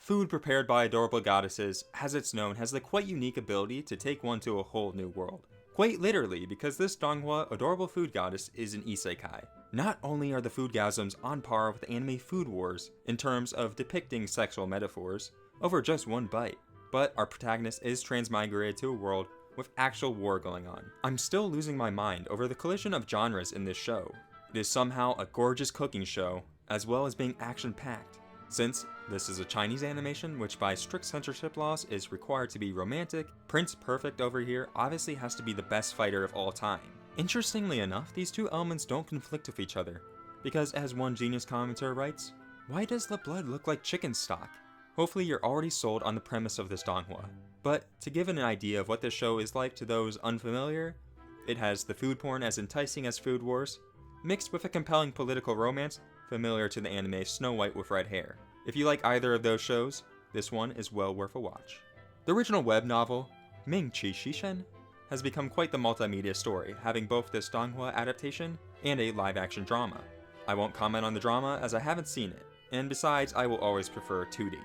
Food prepared by adorable goddesses, as it's known, has the quite unique ability to take one to a whole new world. Quite literally, because this Donghua adorable food goddess is an isekai. Not only are the foodgasms on par with anime Food Wars in terms of depicting sexual metaphors over just one bite, but our protagonist is transmigrated to a world with actual war going on. I'm still losing my mind over the collision of genres in this show. It is somehow a gorgeous cooking show, as well as being action-packed. Since this is a Chinese animation, which by strict censorship laws is required to be romantic, Prince Perfect over here obviously has to be the best fighter of all time. Interestingly enough, these two elements don't conflict with each other, because as one genius commentator writes, why does the blood look like chicken stock? Hopefully you're already sold on the premise of this Donghua. But to give an idea of what this show is like to those unfamiliar, it has the food porn as enticing as Food Wars, mixed with a compelling political romance familiar to the anime Snow White with red hair. If you like either of those shows, this one is well worth a watch. The original web novel, Meng Chi Shen, has become quite the multimedia story, having both this Donghua adaptation and a live-action drama. I won't comment on the drama as I haven't seen it, and besides, I will always prefer 2D.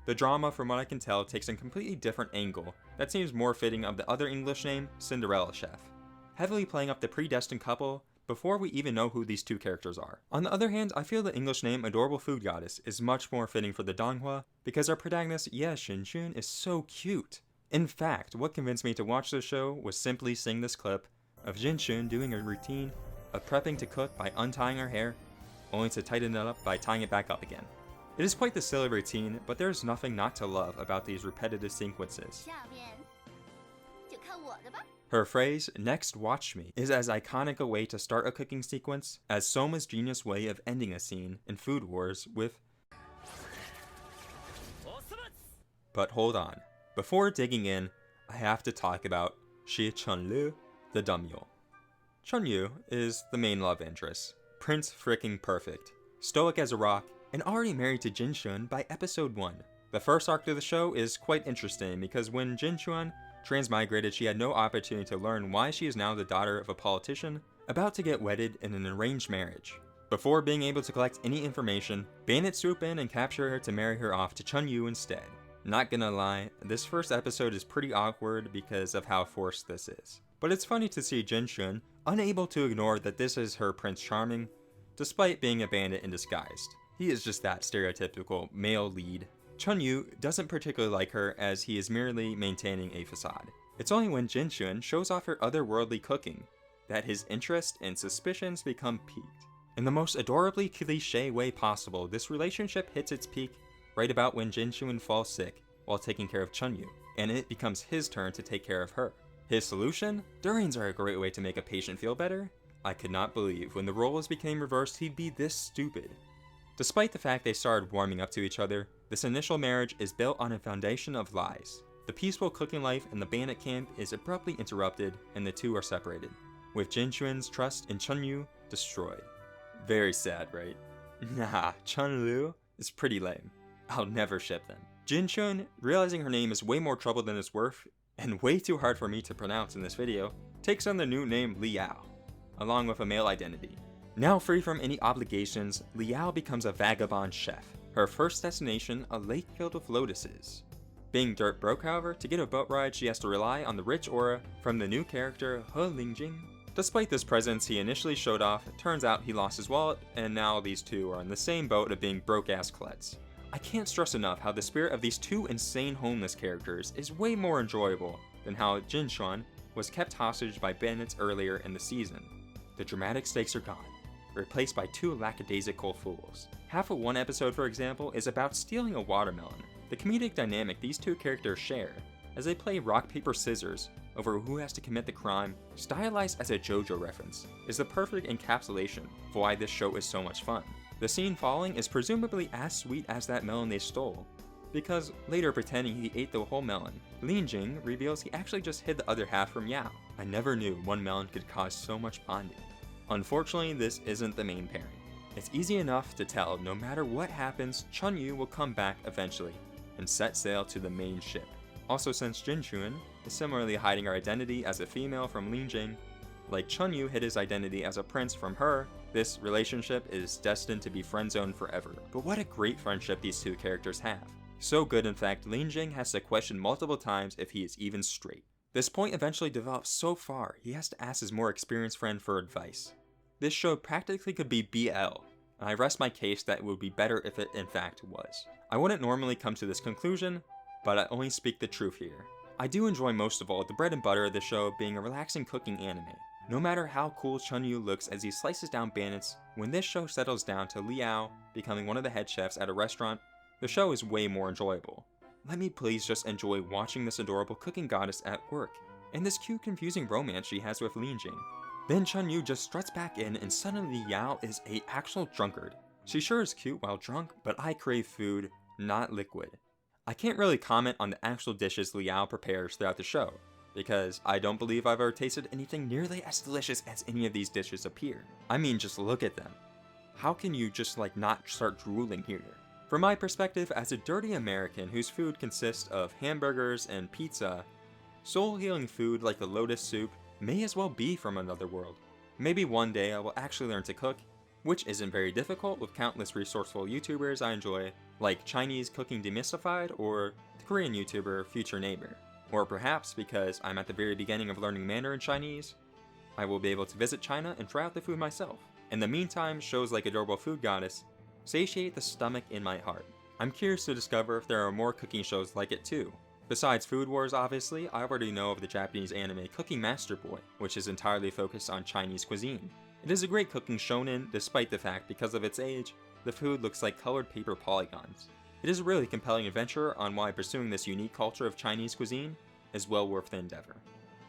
The drama, from what I can tell, takes a completely different angle that seems more fitting of the other English name, Cinderella Chef, heavily playing up the predestined couple before we even know who these two characters are. On the other hand, I feel the English name Adorable Food Goddess is much more fitting for the Donghua because our protagonist Shen is so cute. In fact, what convinced me to watch this show was simply seeing this clip of Jin doing a routine of prepping to cook by untying her hair, only to tighten it up by tying it back up again. It is quite the silly routine, but there's nothing not to love about these repetitive sequences. Her phrase, "Next watch me," is as iconic a way to start a cooking sequence as Soma's genius way of ending a scene in Food Wars with But hold on. Before digging in, I have to talk about Shi Chunlu, the dumb mule. Chunyu is the main love interest, Prince Fricking Perfect, stoic as a rock, and already married to Jinxuan by episode 1. The first arc of the show is quite interesting because when Jinxuan transmigrated, she had no opportunity to learn why she is now the daughter of a politician about to get wedded in an arranged marriage. Before being able to collect any information, bandits swoop in and capture her to marry her off to Chunyu instead. Not gonna lie, this first episode is pretty awkward because of how forced this is. But it's funny to see Jinxuan unable to ignore that this is her Prince Charming, despite being a bandit in disguise. He is just that stereotypical male lead. Chunyu doesn't particularly like her as he is merely maintaining a facade. It's only when Jinxuan shows off her otherworldly cooking that his interest and suspicions become piqued. In the most adorably cliché way possible, this relationship hits its peak right about when Jinxuan falls sick while taking care of Chunyu, and it becomes his turn to take care of her. His solution? Durians are a great way to make a patient feel better. I could not believe when the roles became reversed he'd be this stupid. Despite the fact they started warming up to each other, this initial marriage is built on a foundation of lies. The peaceful cooking life in the bandit camp is abruptly interrupted and the two are separated, with Jinxuan's trust in Chunyu destroyed. Very sad, right? Nah, Chunlu is pretty lame. I'll never ship them. Jinxuan, realizing her name is way more trouble than it's worth, and way too hard for me to pronounce in this video, takes on the new name Liao, along with a male identity. Now free from any obligations, Liao becomes a vagabond chef. Her first destination, a lake filled with lotuses. Being dirt broke, however, to get a boat ride she has to rely on the rich aura from the new character He Lingjing. Despite this presence he initially showed off, it turns out he lost his wallet, and now these two are on the same boat of being broke-ass klets. I can't stress enough how the spirit of these two insane homeless characters is way more enjoyable than how Jinxuan was kept hostage by bandits earlier in the season. The dramatic stakes are gone, replaced by two lackadaisical fools. Half of one episode, for example, is about stealing a watermelon. The comedic dynamic these two characters share, as they play rock, paper, scissors over who has to commit the crime, stylized as a JoJo reference, is the perfect encapsulation for why this show is so much fun. The scene falling is presumably as sweet as that melon they stole, because later pretending he ate the whole melon, Lingjing reveals he actually just hid the other half from Yao. I never knew one melon could cause so much bonding. Unfortunately, this isn't the main pairing. It's easy enough to tell no matter what happens, Chunyu will come back eventually and set sail to the main ship. Also, since Jinxuan is similarly hiding her identity as a female from Lingjing, like Chunyu hid his identity as a prince from her, this relationship is destined to be friend-zoned forever. But what a great friendship these two characters have. So good, in fact, Lin Jing has to question multiple times if he is even straight. This point eventually develops so far, he has to ask his more experienced friend for advice. This show practically could be BL, and I rest my case that it would be better if it in fact was. I wouldn't normally come to this conclusion, but I only speak the truth here. I do enjoy most of all the bread and butter of the show being a relaxing cooking anime. No matter how cool Chun-Yu looks as he slices down bandits, when this show settles down to Liao becoming one of the head chefs at a restaurant, the show is way more enjoyable. Let me please just enjoy watching this adorable cooking goddess at work, and this cute confusing romance she has with Lin Jing. Then Chun-Yu just struts back in and suddenly Yao is a actual drunkard. She sure is cute while drunk, but I crave food, not liquid. I can't really comment on the actual dishes Liao prepares throughout the show, because I don't believe I've ever tasted anything nearly as delicious as any of these dishes appear. I mean, just look at them. How can you just not start drooling here? From my perspective, as a dirty American whose food consists of hamburgers and pizza, soul-healing food like the lotus soup may as well be from another world. Maybe one day I will actually learn to cook, which isn't very difficult with countless resourceful YouTubers I enjoy, like Chinese Cooking Demystified or the Korean YouTuber Future Neighbor. Or perhaps, because I'm at the very beginning of learning Mandarin Chinese, I will be able to visit China and try out the food myself. In the meantime, shows like Adorable Food Goddess satiate the stomach in my heart. I'm curious to discover if there are more cooking shows like it too. Besides Food Wars, obviously, I already know of the Japanese anime Cooking Master Boy, which is entirely focused on Chinese cuisine. It is a great cooking shonen, despite the fact, because of its age, the food looks like colored paper polygons. It is a really compelling adventure on why pursuing this unique culture of Chinese cuisine is well worth the endeavor.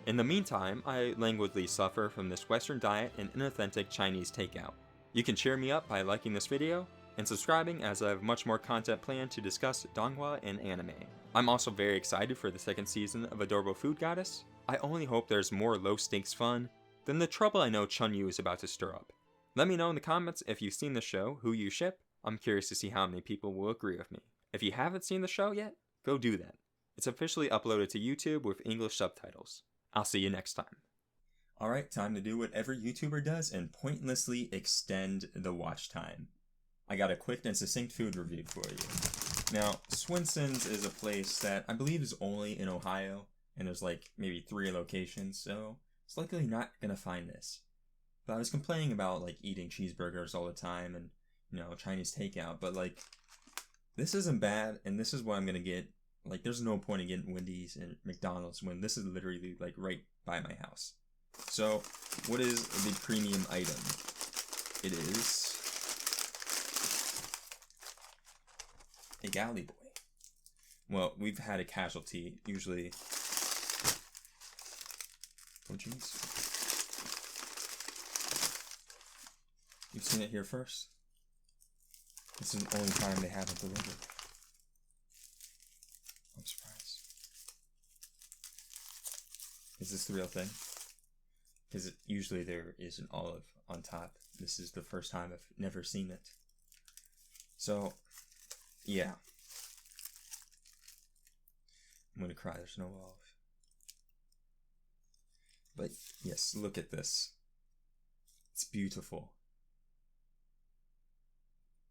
In the meantime, I languidly suffer from this Western diet and inauthentic Chinese takeout. You can cheer me up by liking this video and subscribing, as I have much more content planned to discuss Donghua and anime. I'm also very excited for the second season of Adorable Food Goddess. I only hope there's more low-stakes fun than the trouble I know Chun-Yu is about to stir up. Let me know in the comments if you've seen the show, who you ship. I'm curious to see how many people will agree with me. If you haven't seen the show yet, go do that. It's officially uploaded to YouTube with English subtitles. I'll see you next time. Alright, time to do what every YouTuber does and pointlessly extend the watch time. I got a quick and succinct food review for you. Now, Swinson's is a place that I believe is only in Ohio, and there's maybe 3 locations, so it's likely not gonna find this. But I was complaining about eating cheeseburgers all the time and, Chinese takeout, but this isn't bad, and this is what I'm gonna get. There's no point in getting Wendy's and McDonald's when this is literally right by my house. So, what is the premium item? It is a galley boy. Well, we've had a casualty, usually. Oh jeez. You've seen it here first. This is the only time they haven't delivered. I'm surprised. Is this the real thing? Because usually there is an olive on top. This is the first time I've never seen it. So, yeah. I'm gonna cry, there's no olive. But yes, look at this. It's beautiful.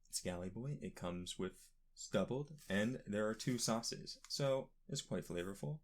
It's Galley Boy. It comes with stubbled, and there are 2 sauces, so it's quite flavorful.